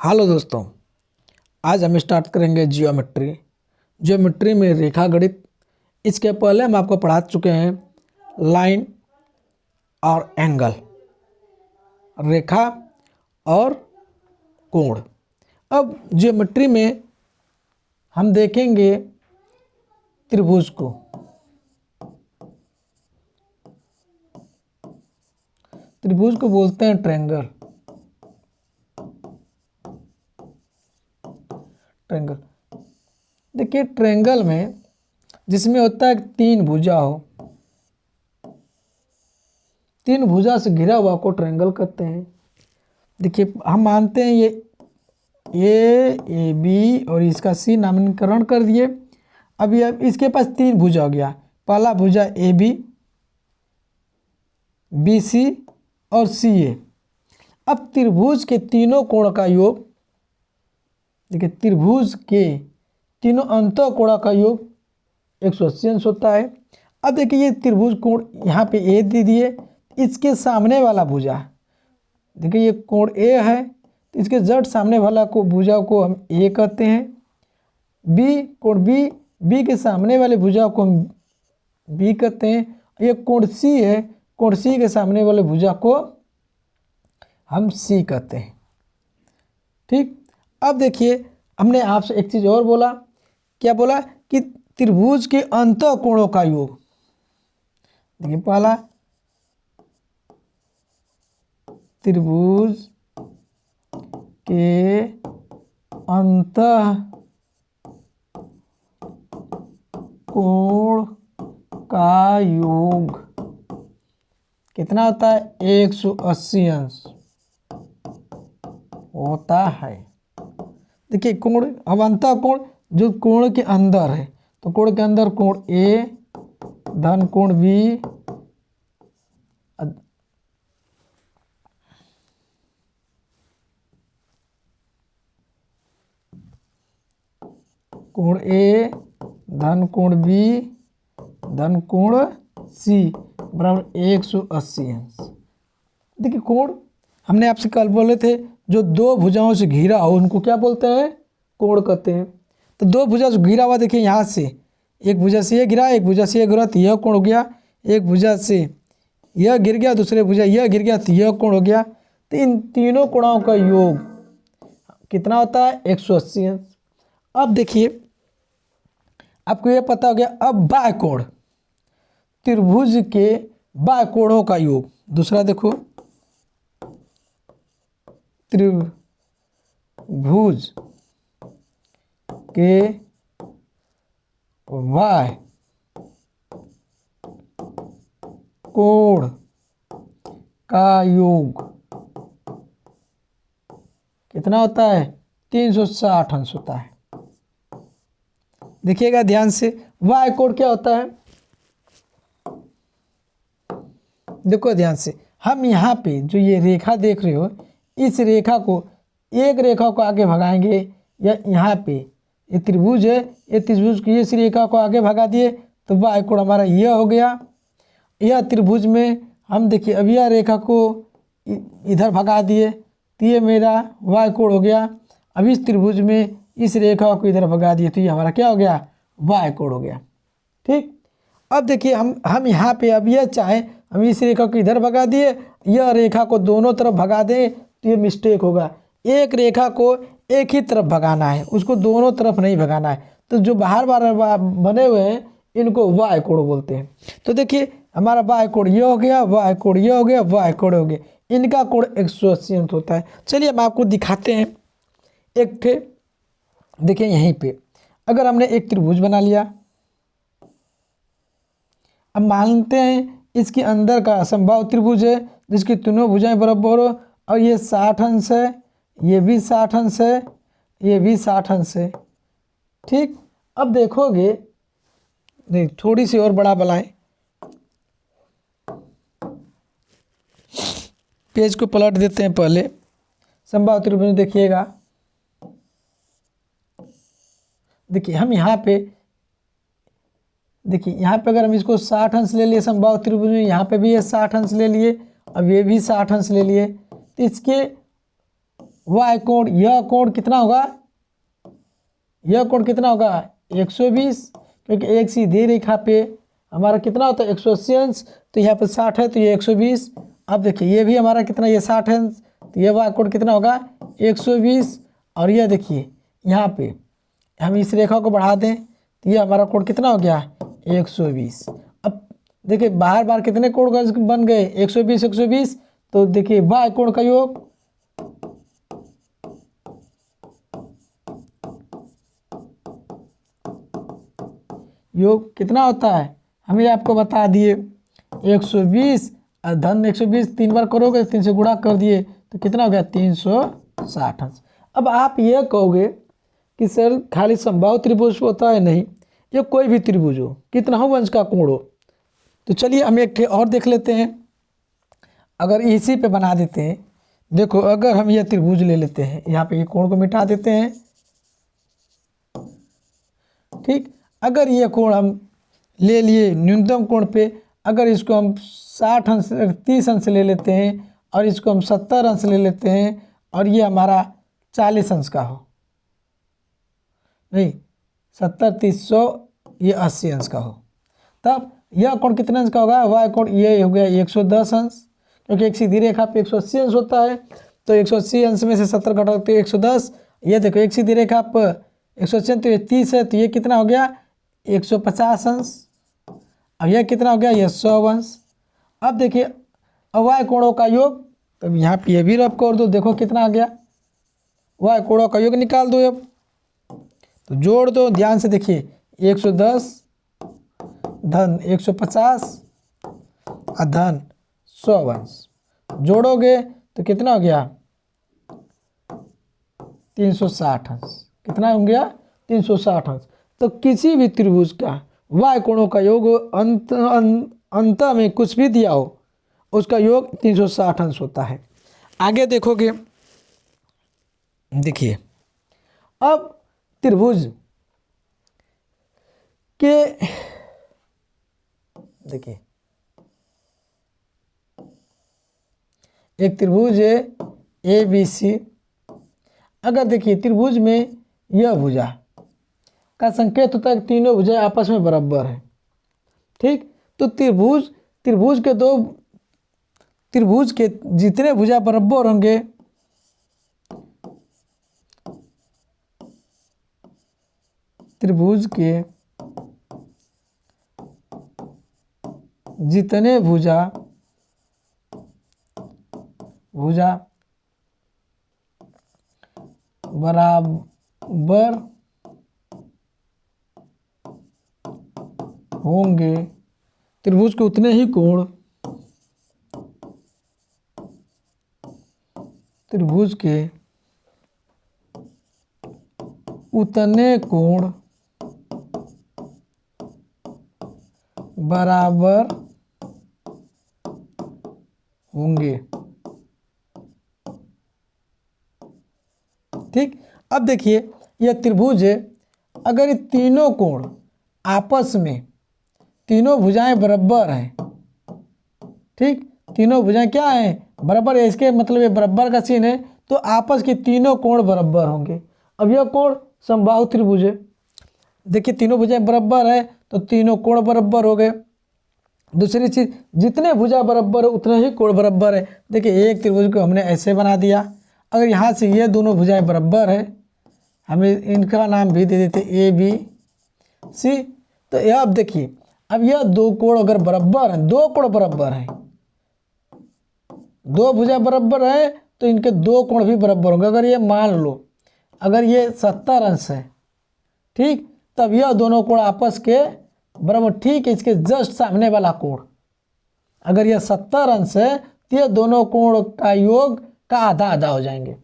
Hello दोस्तों, आज हम स्टार्ट करेंगे ज्योमेट्री में रेखा गणित। इसके पहले हम आपको पढ़ा चुके हैं लाइन और एंगल, रेखा और कोण। अब ज्योमेट्री में हम देखेंगे त्रिभुज को। त्रिभुज को बोलते हैं ट्रायंगल। देखिए, ट्रायंगल में जिसमें होता है तीन भुजा हो, तीन भुजा से घिरा हुआ को ट्रायंगल कहते हैं। देखिए, हम मानते हैं ये ए बी और इसका सी नामकरण कर दिए। अब ये इसके पास तीन भुजा हो गया। पहला भुजा ए बी सी और सी ए। अब त्रिभुज के तीनों कोण का योग, देखिए त्रिभुज के तीनों अंतः कोणों का योग 180 अंश होता है। अब देखिए ये त्रिभुज कोण यहाँ पे ए दे दिए, इसके सामने वाला भुजा, देखिए ये कोण ए है, तो इसके जस्ट सामने वाला को भुजा को हम ए कहते हैं। बी कोण बी के सामने वाले भुजा को हम बी कहते हैं। ये कोण सी है, कोण सी के सामने वाले भुजा को हम सी कहते हैं। ठीक, अब देखिए हमने आपसे एक चीज़ और बोला। क्या बोला? कि त्रिभुज के अंतः कोणों का योग। देखिए पहला त्रिभुज के अंतः कोण का योग कितना होता है? 180 अंश होता है। देखिए कोण, अब अंतः कोण जो कोण के अंदर है, तो कोण के अंदर कोण ए धन कोण बी कोण ए धन कोण बी धन कोण सी बराबर 180 अंश। देखिए कोण हमने आपसे कल बोले थे, जो दो भुजाओं से घिरा हो उनको क्या बोलते हैं? कोण कहते हैं। तो दो भुजा से घिरा हुआ, देखिए यहाँ से एक भुजा से ये गिरा, एक भुजा से ये गिरा, तो यह कोण हो गया। एक भुजा से यह गिर गया, दूसरे भुजा यह गिर गया, तो यह कोण हो गया। तो इन तीनों कोणों का योग कितना होता है? 180 अंश। अब देखिए आपको यह पता हो गया। अब बाह्य कोण, त्रिभुज के बाह्य कोणों का योग। दूसरा देखो, त्रिभुज के बाह्य कोण का योग कितना होता है? 360 अंश होता है। देखिएगा ध्यान से, बाह्य कोण क्या होता है? देखो ध्यान से, हम यहाँ पे जो ये रेखा देख रहे हो, इस रेखा को, एक रेखा को आगे भगाएंगे, या यहाँ पे ये त्रिभुज है, ये त्रिभुज की इस रेखा को आगे भगा दिए तो बाह्य कोण हमारा यह हो गया। यह त्रिभुज में हम देखिए अब यह रेखा को इधर भगा दिए तो ये मेरा बाह्य कोण हो गया। अब इस त्रिभुज में इस रेखा को इधर भगा दिए तो ये हमारा क्या हो गया? बाह्य कोण हो गया। ठीक, अब देखिए हम यहाँ पे अब यह चाहे हम इस रेखा को इधर भगा दिए, यह रेखा को दोनों तरफ भगा दें तो ये मिस्टेक होगा। एक रेखा को एक ही तरफ भगाना है, उसको दोनों तरफ नहीं भगाना है। तो जो बाहर बाहर बने हुए हैं इनको बाह्य कोण बोलते हैं। तो देखिए हमारा बाह्य कोण ये हो गया, बाह्य कोण ये हो गया, बाह्य कोण हो गया। इनका कोण 180 अंश होता है। चलिए हम आपको दिखाते हैं एक थे। देखिए यहीं पे अगर हमने एक त्रिभुज बना लिया, अब मानते हैं इसके अंदर का समबाहु त्रिभुज है जिसकी तीनों भुजाएं बराबर हो, और ये 60 अंश है, ये भी 60 अंश है, ये भी 60 अंश है। ठीक, अब देखोगे, नहीं थोड़ी सी और बड़ा बनाएं, पेज को पलट देते हैं पहले। समबाहु त्रिभुज देखिएगा, देखिए हम यहाँ पे, देखिए यहाँ पे अगर हम इसको 60 अंश ले लिए समबाहु त्रिभुज में, यहाँ पे भी ये 60 अंश ले लिए, अब ये भी 60 अंश ले लिए, तो इसके वाई कोण, यह कोण कितना होगा, यह कोण कितना होगा 120, क्योंकि एक सीधी रेखा पे हमारा कितना होता है 180 अंश, तो यहाँ पे 60 है तो ये 120। अब देखिए ये भी हमारा कितना, ये 60 अंश, तो ये वाई कोण कितना होगा 120। और ये देखिए यहाँ पे हम इस रेखा को बढ़ा दें तो ये हमारा कोण कितना हो गया 120। अब देखिए बार बार कितने कोण बन गए 120 120, तो देखिए वाई कोण का योग, योग कितना होता है हमें आपको बता दिए 120 और धन 120 तीन बार करोगे 3 से गुणा कर दिए तो कितना हो गया 360 अंश। अब आप ये कहोगे कि सर खाली समबाहु त्रिभुज होता है, नहीं, ये कोई भी त्रिभुज हो, कितना हो अंश का कोण हो। तो चलिए हम एक और देख लेते हैं, अगर इसी पे बना देते हैं। देखो अगर हम ये त्रिभुज ले लेते हैं, यहाँ पे ये कोण को मिटा देते हैं, ठीक। अगर ये कोण हम ले लिए न्यूनतम कोण पे, अगर इसको हम 60 अंश 30 अंश ले लेते हैं और इसको हम 70 अंश ले लेते हैं और ये हमारा 40 अंश का हो, नहीं 70 30 100 ये 80 अंश का हो, तब यह कोण कितने अंश का होगा, वाई कोण ये हो गया 110 अंश, क्योंकि एक सीधी रेखा पे 180 अंश होता है, तो 180 अंश में से 70 घटाओ तो 110। ये देखो एक सीधी रेखा पर 180 तो ये 30 है, तो ये कितना हो गया 150 अंश। अब यह कितना हो गया ये 100 अंश। अब देखिए वाई कोणों का योग, तो यहाँ पे ये भी रब कर दो, देखो कितना आ गया, वाई कोणों का योग निकाल दो। अब तो जोड़ दो, ध्यान से देखिए 110 धन 150 और धन 100 अंश, जोड़ोगे तो कितना हो गया 360 अंश, कितना हो गया 360 अंश। तो किसी भी त्रिभुज का वाई कोणों का योग अंत में कुछ भी दिया हो उसका योग 360 अंश होता है। आगे देखोगे, देखिए अब त्रिभुज के, देखिए एक त्रिभुज है ए बी सी, अगर देखिए त्रिभुज में यह भुजा का संकेत होता है तीनों भुजाएं आपस में बराबर है, ठीक। तो त्रिभुज के जितने भुजा बराबर होंगे त्रिभुज के जितने भुजा बराबर होंगे, त्रिभुज के उतने ही कोण, त्रिभुज के उतने कोण बराबर होंगे, ठीक। अब देखिए यह त्रिभुज है, अगर ये तीनों कोण आपस में, तीनों भुजाएं बराबर हैं, ठीक, तीनों भुजाएं क्या हैं बराबर है, इसके मतलब ये बराबर का चिन्ह है, तो आपस के तीनों कोण बराबर होंगे। अब यह कोण समबाहु त्रिभुज है, देखिए तीनों भुजाएं बराबर है तो तीनों कोण बराबर हो गए। दूसरी चीज, जितने भुजा बराबर है उतने ही कोण बराबर है। देखिए एक त्रिभुज को हमने ऐसे बना दिया, अगर यहाँ से ये दोनों भुजाएं बराबर है, हमें इनका नाम भी दे देते ए बी सी। तो यह अब देखिए, अब यह दो कोण अगर बराबर हैं, दो कोण बराबर हैं, दो भुजा बराबर है तो इनके दो कोण भी बराबर होंगे। अगर ये मान लो अगर ये 70 अंश है, ठीक, तब यह दोनों कोण आपस के बराबर, ठीक है, इसके जस्ट सामने वाला कोण अगर यह 70 अंश है तो ये दोनों कोण का योग का आधा आधा हो जाएंगे,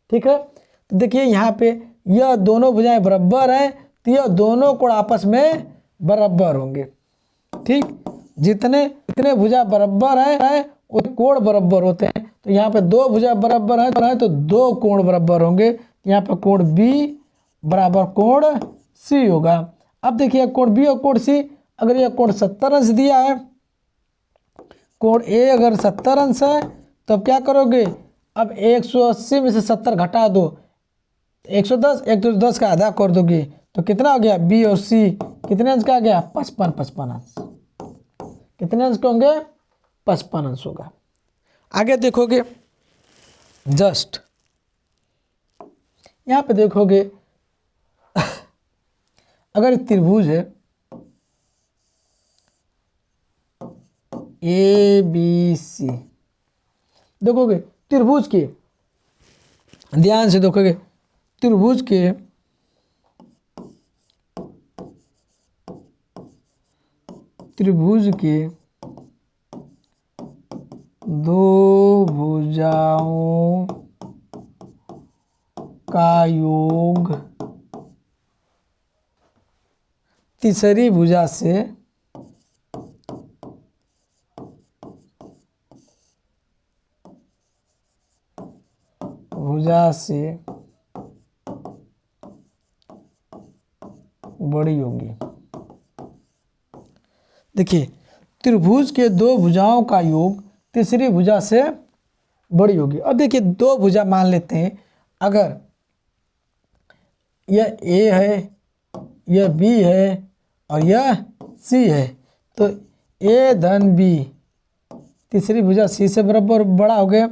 ठीक है। तो देखिए यहाँ पे यह दोनों भुजाएं बराबर हैं तो यह दोनों कोण आपस में बराबर होंगे, ठीक। जितने भुजा बराबर हैं उतने कोण बराबर होते हैं। तो यहाँ पे दो भुजा बराबर हैं तो दो कोण बराबर होंगे, यहाँ पर कोण बी बराबर कोण सी होगा। अब देखिए कोण बी और कोण सी, अगर यह कोण 70 अंश दिया है, कोण ए अगर 70 अंश है तो अब क्या करोगे, अब 180 में से 70 घटा दो, 110, 110 का आधा कर दोगे तो कितना हो गया, बी और सी कितने अंश का आ गया, 55 अंश। कितने अंश के होंगे, 55 अंश होगा। आगे देखोगे जस्ट यहाँ पे देखोगे अगर त्रिभुज है ए बी सी, देखोगे त्रिभुज के, ध्यान से देखोगे त्रिभुज के दो भुजाओं का योग तीसरी भुजा से बड़ी होगी। देखिए त्रिभुज के दो भुजाओं का योग तीसरी भुजा से बड़ी होगी। अब देखिए दो भुजा मान लेते हैं, अगर यह ए है, यह बी है और यह सी है, तो ए धन बी तीसरी भुजा सी से बराबर बड़ा हो गया,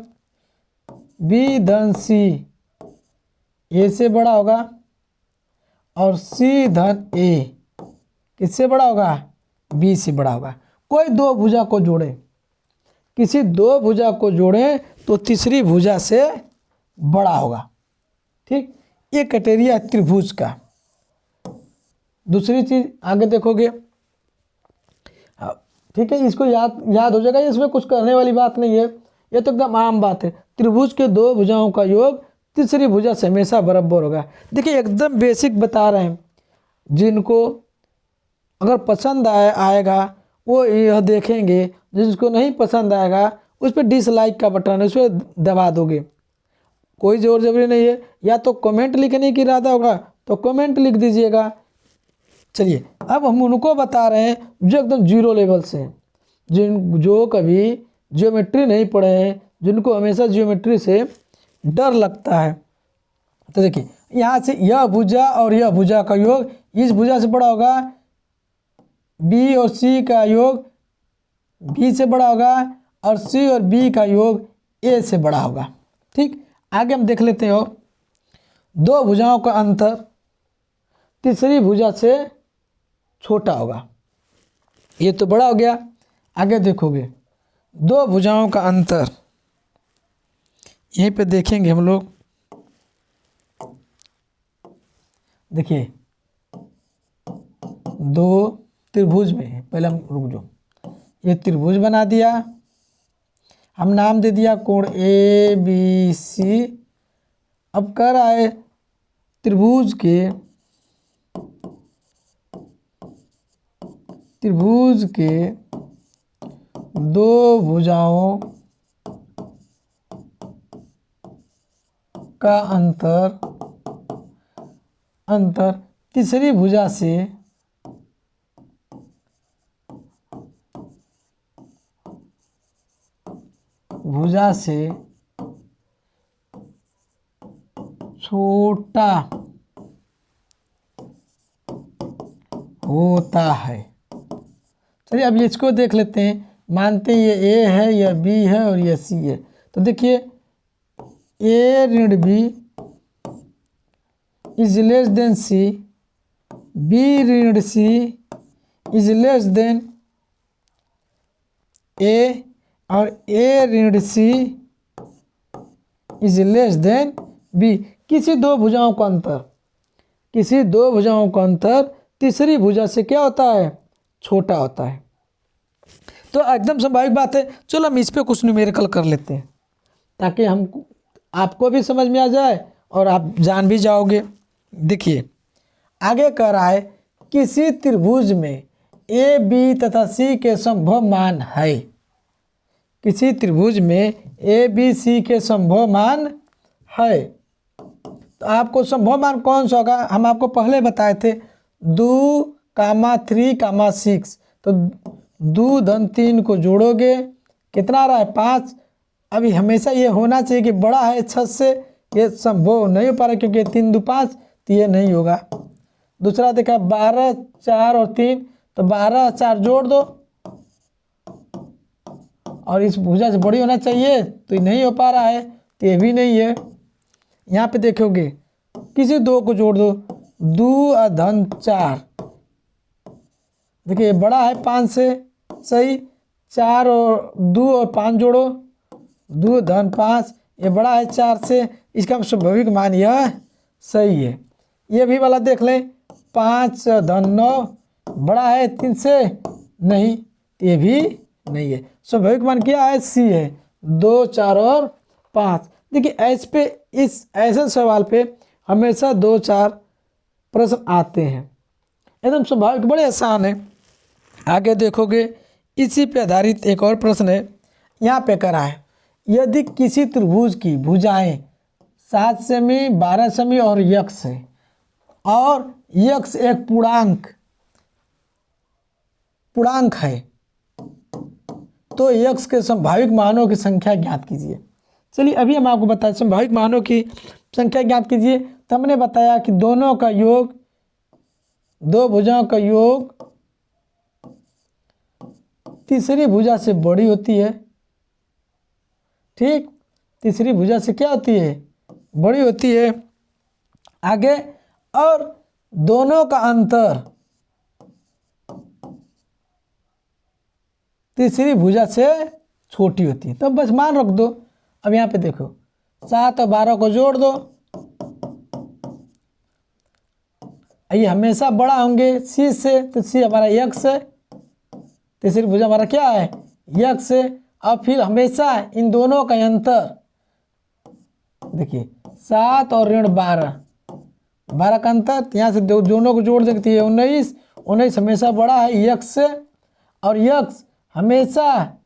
बी धन सी ए से बड़ा होगा और सी धन ए किससे बड़ा होगा, बी से बड़ा होगा। कोई दो भुजा को जोड़े, किसी दो भुजा को जोड़ें तो तीसरी भुजा से बड़ा होगा। ठीक, ये क्राइटेरिया है त्रिभुज का। दूसरी चीज आगे देखोगे, ठीक है, इसको याद हो जाएगा, इसमें कुछ करने वाली बात नहीं है, ये तो एकदम आम बात है। त्रिभुज के दो भुजाओं का योग तीसरी भुजा से हमेशा बराबर होगा। देखिए एकदम बेसिक बता रहे हैं, जिनको अगर पसंद आएगा वो यह देखेंगे, जिसको नहीं पसंद आएगा उस पर डिसलाइक का बटन है, उस पर दबा दोगे। कोई जोर जबरी नहीं है, या तो कमेंट लिखने की इरादा होगा तो कमेंट लिख दीजिएगा। चलिए अब हम उनको बता रहे हैं जो एकदम जीरो लेवल से हैं, जो कभी ज्योमेट्री नहीं पढ़े हैं, जिनको हमेशा ज्योमेट्री से डर लगता है। तो देखिए यहाँ से यह भुजा और यह भुजा का योग इस भुजा से बड़ा होगा, बी और सी का योग बी से बड़ा होगा और सी और बी का योग ए से बड़ा होगा। ठीक, आगे हम देख लेते हैं, और दो भुजाओं का अंतर तीसरी भुजा से छोटा होगा। ये तो बड़ा हो गया। आगे देखोगे दो भुजाओं का अंतर, यहीं पे देखेंगे हम लोग। देखिए दो त्रिभुज में है, पहले हम रुक जाओ, ये त्रिभुज बना दिया, हम नाम दे दिया कोण ए बी सी। अब कह रहा है त्रिभुज के दो भुजाओं का अंतर तीसरी भुजा से छोटा होता है। चलिए अब इसको देख लेते हैं। मानते हैं ये ए है, यह बी है और यह सी है, तो देखिए ए ऋण B is less than C, B ऋण C is less than A और ए ऋण C is less than B. किसी दो भुजाओं का अंतर तीसरी भुजा से क्या होता है, छोटा होता है। तो एकदम स्वाभाविक बात है। चलो हम इस पे कुछ न्यूमेरिकल कर लेते हैं ताकि आपको भी समझ में आ जाए और आप जान भी जाओगे। देखिए आगे कह रहा है किसी त्रिभुज में ए बी तथा सी के संभव मान है। किसी त्रिभुज में ए बी सी के संभव मान है, तो आपको संभव मान कौन सा होगा, हम आपको पहले बताए थे 2, 3, 6। तो 2 धन 3 को जोड़ोगे कितना आ रहा है, 5, अभी हमेशा ये होना चाहिए कि बड़ा है 6 से, ये संभव नहीं हो पा रहा क्योंकि 3 2 5, तो ये नहीं होगा। दूसरा देखा 12 4 और 3, तो 12 4 जोड़ दो और इस भुजा से बड़ी होना चाहिए, तो ये नहीं हो पा रहा है, तो ये भी नहीं है। यहाँ पे देखोगे किसी दो को जोड़ दो, 2 धन 4, देखिए बड़ा है 5 से, सही। 4 और 2 और 5 जोड़ो, 2 धन 5, ये बड़ा है 4 से, इसका स्वाभाविक मान यह सही है। ये भी वाला देख लें, 5 धन 9, बड़ा है 3 से, नहीं, ये भी नहीं है। स्वाभाविक मान क्या है, सी है, 2 4 और 5। देखिए ऐसे सवाल पे हमेशा 2 4 प्रश्न आते हैं, एकदम स्वाभाविक, बड़े आसान है। आगे देखोगे इसी पे आधारित एक और प्रश्न है, यहाँ पे करा है, यदि किसी त्रिभुज की भुजाएं 7 सेमी 12 सेमी और यक्ष है, और यक्ष एक पूर्णांक है, तो यक्ष के संभाविक मानों की संख्या ज्ञात कीजिए। चलिए अभी हम आपको बताएं संभाविक मानों की संख्या ज्ञात कीजिए। तो हमने बताया कि दोनों का योग, दो भुजाओं का योग तीसरी भुजा से बड़ी होती है, ठीक, तीसरी भुजा से क्या होती है, बड़ी होती है। आगे, और दोनों का अंतर तीसरी भुजा से छोटी होती है। तब बस मान रख दो। अब यहाँ पे देखो 7 और 12 को जोड़ दो, ये हमेशा बड़ा होंगे सी से, तो सी हमारा यक्ष है, तीसरी भुजा हमारा क्या है, यक्ष है। और फिर हमेशा इन दोनों का अंतर, देखिए 7 और ऋण 12, 12 का अंतर, तो यहाँ से दोनों को जोड़ सकती है 19, 19 हमेशा बड़ा है यक्ष से, और यक्ष हमेशा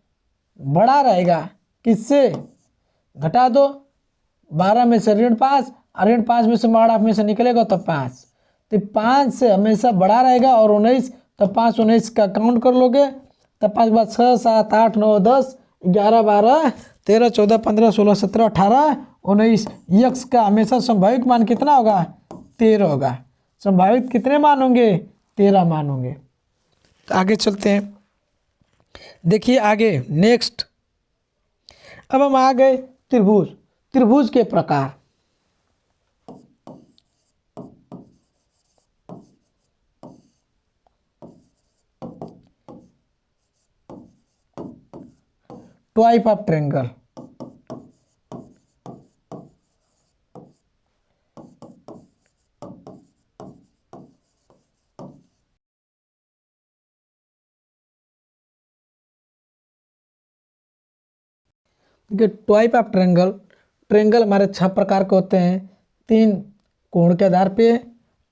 बड़ा रहेगा किससे, घटा दो, 12 में से ऋण 5, और ऋण 5 में से माड़ा में से निकलेगा तो 5, तो 5 से हमेशा बड़ा रहेगा, और 19, तो 5 19 का काउंट कर लोगे, तो 5 के बाद 6 7 8 9 10 11 12 13 14 15 16 17 18 19, यक्ष का हमेशा संभाविक मान कितना होगा, 13 होगा। संभावित कितने मान होंगे, 13 मान होंगे। तो आगे चलते हैं, देखिए आगे नेक्स्ट। अब हम आ गए त्रिभुज, त्रिभुज के प्रकार। Type of triangle, type of triangle, triangle हमारे 6 प्रकार के होते हैं, 3 कोण के आधार पे,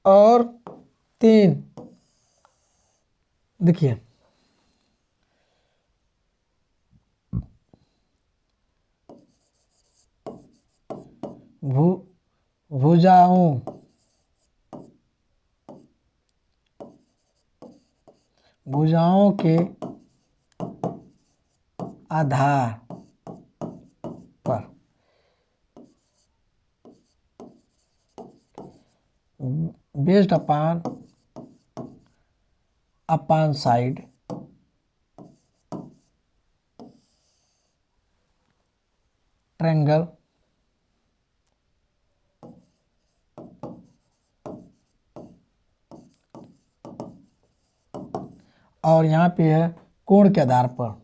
और 3 देखिए भुजाओं के आधार पर बेस्ड अपॉन साइड ट्रायंगल और यहाँ पे है कोण के आधार पर।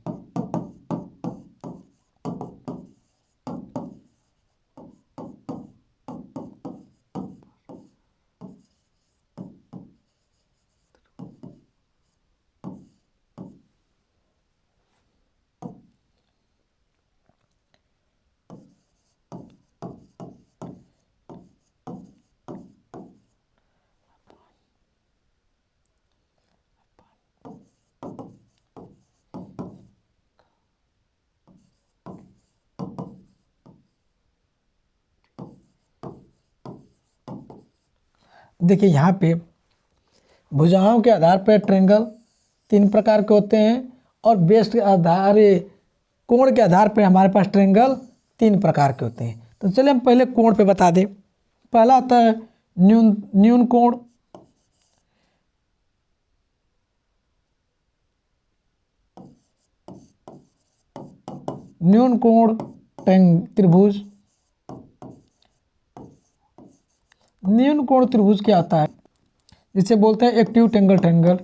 देखिए यहाँ पे भुजाओं के आधार पर ट्रायंगल 3 प्रकार के होते हैं, और बेस के आधार कोण के आधार पर हमारे पास ट्रायंगल 3 प्रकार के होते हैं। तो चलिए हम पहले कोण पे बता दें। पहला आता है न्यून कोण, न्यून कोण त्रिभुज। न्यून कोण त्रिभुज क्या होता है, जिसे बोलते हैं एक्यूट एंगल ट्रायंगल।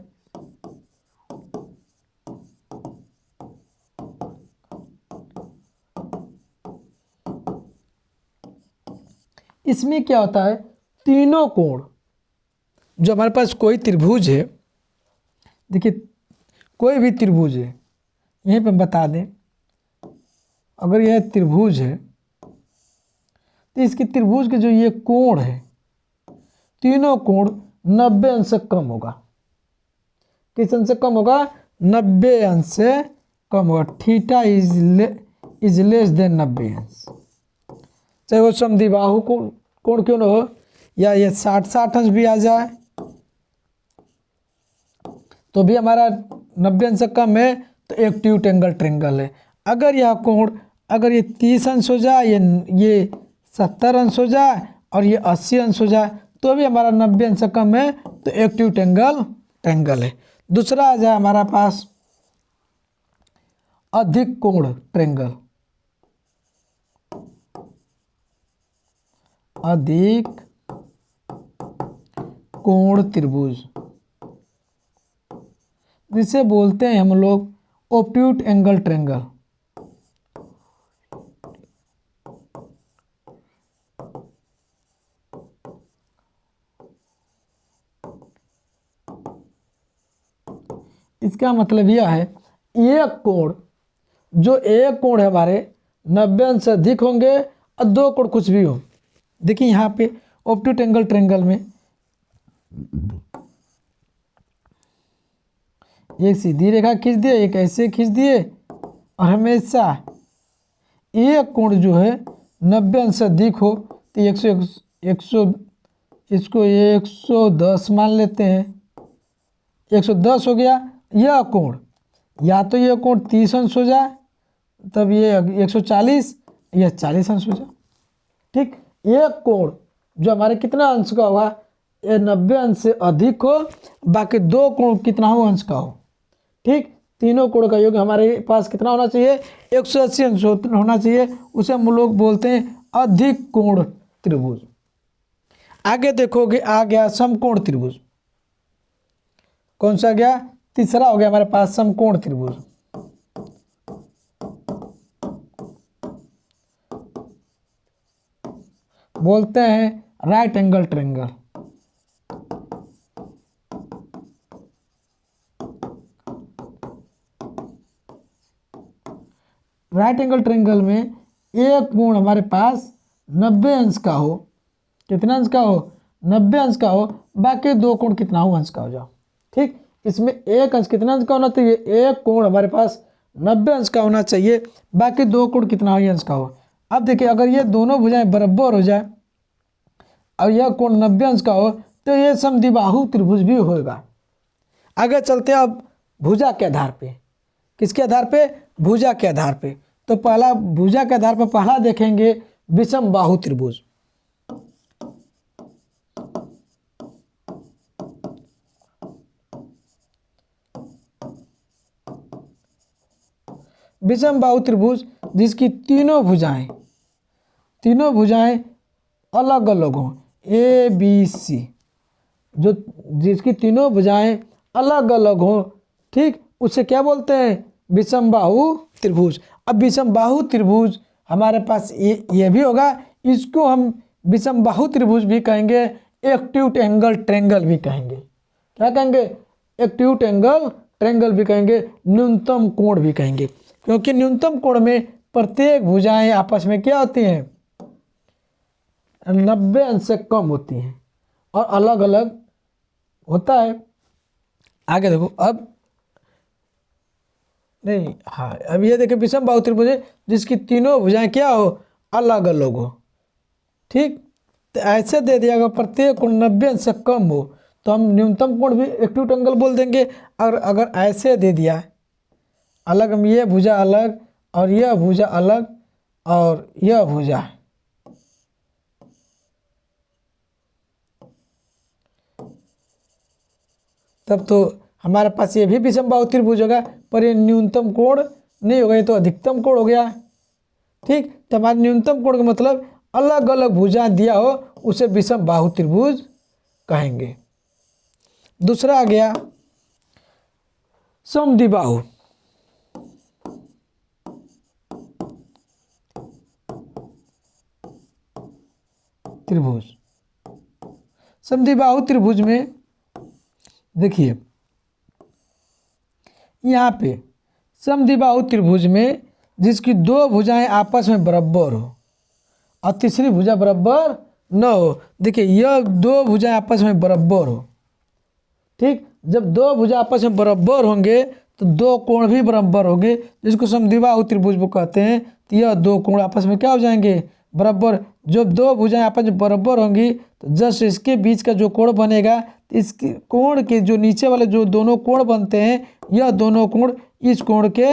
इसमें क्या होता है, तीनों कोण जो हमारे पास कोई त्रिभुज है, देखिए कोई भी त्रिभुज है, यहीं पे बता दें, अगर यह त्रिभुज है तो इसके त्रिभुज के जो ये कोण है, तीनों कोण 90 अंश से कम होगा। किस अंश से कम होगा, 90 अंश से कम होगा। थीटा इज लेस देन 90 अंश, चाहे वो समद्विबाहु कोण क्यों ना हो, या ये 60 अंश भी आ जाए तो भी हमारा 90 अंश से कम है तो एक्यूट एंगल ट्रायंगल है। अगर यह कोण अगर ये 30 अंश हो जाए, ये 70 अंश हो जाए और ये 80 अंश हो जाए तो भी हमारा 90 अंश से कम है तो एक्यूट एंगल ट्रायंगल है। दूसरा आ जाए हमारा पास अधिक कोण ट्रायंगल, अधिक कोण त्रिभुज, जिसे बोलते हैं हम लोग ऑब्ट्यूट एंगल ट्रायंगल। इसका मतलब यह है, एक कोण जो एक कोण है हमारे 90 अंश से अधिक होंगे और 2 कोण कुछ भी हो। देखिए यहाँ पे ऑब्ट्यूट एंगल ट्रायंगल में एक सीधी रेखा खींच दिए, एक ऐसे खींच दिए, और हमेशा एक कोण जो है 90 अंश से अधिक हो तो 110 मान लेते हैं, 110 हो गया। यह कोण या तो यह कोण 30 अंश हो जाए, तब ये 140, यह 40 अंश हो जाए। ठीक, एक कोण जो हमारे कितना अंश का होगा, ये 90 अंश से अधिक हो, बाकी 2 कोण कितना हो, अंश का हो। ठीक, तीनों कोण का योग हमारे पास कितना होना चाहिए, 180 अंश होना चाहिए। उसे हम लोग बोलते हैं अधिक कोण त्रिभुज। आगे देखोगे आ गया समकोण त्रिभुज। कौन सा गया, तीसरा हो गया हमारे पास समकोण त्रिभुज। बोलते हैं right angle triangle. Right angle triangle में एक कोण हमारे पास 90 अंश का हो, कितना अंश का हो, 90 अंश का हो, बाकी 2 कोण कितना हो, अंश का हो जाओ। ठीक, इसमें एक अंश कितना अंश का होना चाहिए, एक कोण हमारे पास 90 अंश का होना चाहिए, बाकी 2 कोण कितना हो, अंश का हो। अब देखिए अगर ये दोनों भुजाएं बराबर हो जाए और यह कोण 90 अंश का हो तो ये समद्विबाहु त्रिभुज भी होगा। आगे चलते हैं अब भुजा के आधार पे। किसके आधार पे, भुजा के आधार पे। तो पहला भुजा के आधार पर पहला देखेंगे विषम बाहु त्रिभुज। विषम बाहु त्रिभुज जिसकी तीनों भुजाएं अलग अलग हों, ए बी सी, जो जिसकी तीनों भुजाएं अलग अलग हों, ठीक, उसे क्या बोलते हैं, विषम बाहु त्रिभुज। अब विषम बाहु त्रिभुज हमारे पास ये भी होगा, इसको हम विषम बाहु त्रिभुज भी कहेंगे, एक्यूट एंगल ट्रायंगल भी कहेंगे। क्या कहेंगे, एक्यूट एंगल ट्रायंगल भी कहेंगे, न्यूनतम कोण भी कहेंगे, क्योंकि न्यूनतम कोण में प्रत्येक भुजाएं आपस में क्या होती हैं, 90 अंश से कम होती हैं और अलग अलग होता है। आगे देखो अब नहीं, हाँ अब ये देखिए विषम बाहु त्रिभुज जिसकी तीनों भुजाएं क्या हो, अलग अलग हो। ठीक, तो ऐसे दे दिया अगर प्रत्येक कोण 90 अंश से कम हो तो हम न्यूनतम कोण भी एक्यूट एंगल बोल देंगे। और अगर ऐसे दे दिया अलग, हम ये भुजा अलग और यह भुजा अलग और यह भुजा, तब तो हमारे पास ये भी विषमबाहु त्रिभुज होगा, पर ये न्यूनतम कोण नहीं होगा, ये तो अधिकतम कोण हो गया। ठीक, तो हमारे न्यूनतम कोण का मतलब अलग अलग भुजा दिया हो उसे विषमबाहु त्रिभुज कहेंगे। दूसरा आ गया समद्विबाहु त्रिभुज। समद्विबाहु त्रिभुज में देखिए यहाँ पे समद्विबाहु त्रिभुज में जिसकी दो भुजाएं आपस में बराबर हो और तीसरी भुजा बराबर न हो। देखिए यह दो भुजाएं आपस में बराबर हो। ठीक, जब दो भुजा आपस में बराबर होंगे तो दो कोण भी बराबर होंगे, जिसको समद्विबाहु त्रिभुज को कहते हैं। तो यह दो कोण आपस में क्या हो जाएंगे, बराबर। जब दो भुजाएं आपस में बराबर होंगी तो जस्ट इसके बीच का जो कोण बनेगा, तो इस कोण के जो नीचे वाले जो दोनों कोण बनते हैं, यह दोनों कोण इस कोण के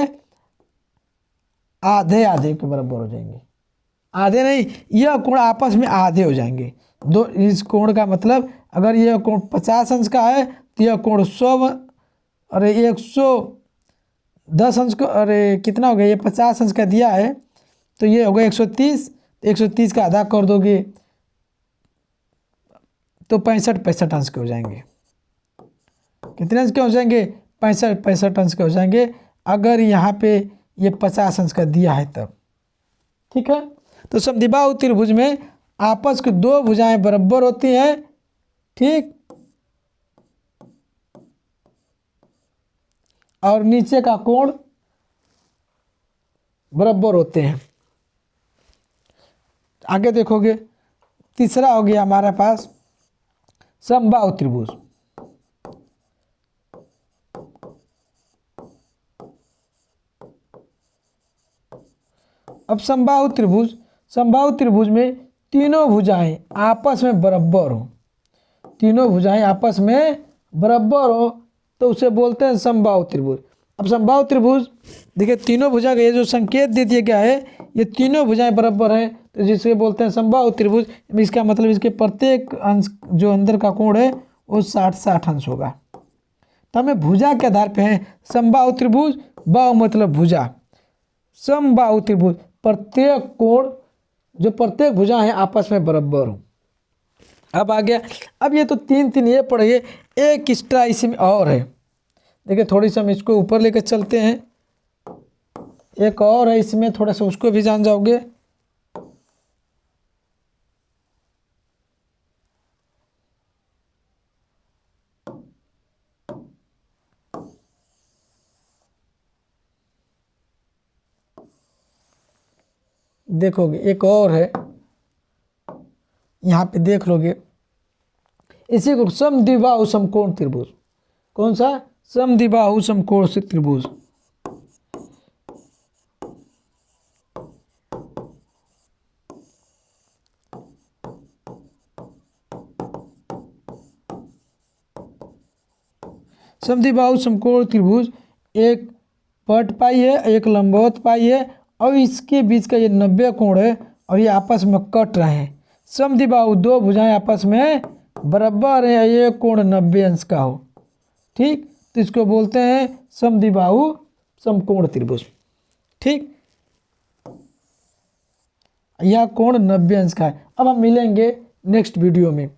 आधे आधे के बराबर हो जाएंगे। आधे नहीं, यह कोण आपस में आधे हो जाएंगे। दो, इस कोण का मतलब अगर यह कोण 50 अंश का है तो यह कोण 100, अरे 110 अंश का, अरे कितना हो गया, ये 50 अंश का दिया है तो ये हो गया 130। 130 का आधा कर दोगे तो 65 अंश के हो जाएंगे। कितने अंश के हो जाएंगे, 65 अंश के हो जाएंगे, अगर यहाँ पे ये 50 अंश का दिया है तब। ठीक है, तो समद्विबाहु त्रिभुज में आपस की दो भुजाएं बराबर होती हैं। ठीक, और नीचे का कोण बराबर होते हैं। आगे देखोगे, तीसरा हो गया हमारे पास समबाहु त्रिभुज। अब समबाहु त्रिभुज में तीनों भुजाएं आपस में बराबर हो, तीनों भुजाएं आपस में बराबर हो तो उसे बोलते हैं समबाहु त्रिभुज। अब समबाहु त्रिभुज देखिए तीनों भुजा का ये जो संकेत दे दिया गया है, ये तीनों भुजाएं बराबर हैं तो जिसे बोलते हैं समबाहु त्रिभुज। इसका मतलब इसके प्रत्येक अंश जो अंदर का कोण है वो 60 अंश होगा। तो हमें भुजा के आधार पे है समबाहु त्रिभुज, बाहु मतलब भुजा, समबाहु त्रिभुज प्रत्येक कोण जो प्रत्येक भुजा है आपस में बराबर हो। अब आ गया, अब ये तो तीन ये पढ़िए, एक एक्स्ट्रा इसमें और है। देखिए थोड़ी सी हम इसको ऊपर लेकर चलते हैं, एक और है इसमें, थोड़ा सा उसको भी जान जाओगे। देखोगे एक और है, यहाँ पे देख लोगे, इसी को समद्विबाहु समकोण त्रिभुज। कौन सा, समद्विबाहु समकोण त्रिभुज। समद्विबाहु समकोण त्रिभुज एक पट पाई है, एक लंबवत पाई है और इसके बीच का ये 90 कोण है और ये आपस में कट रहे हैं। समद्विबाहु दो भुजाएं आपस में बराबर है, ये कोण 90 अंश का हो। ठीक, तो इसको बोलते हैं समद्विबाहु समकोण त्रिभुज। ठीक, यह कोण 90 अंश का है। अब हम मिलेंगे नेक्स्ट वीडियो में।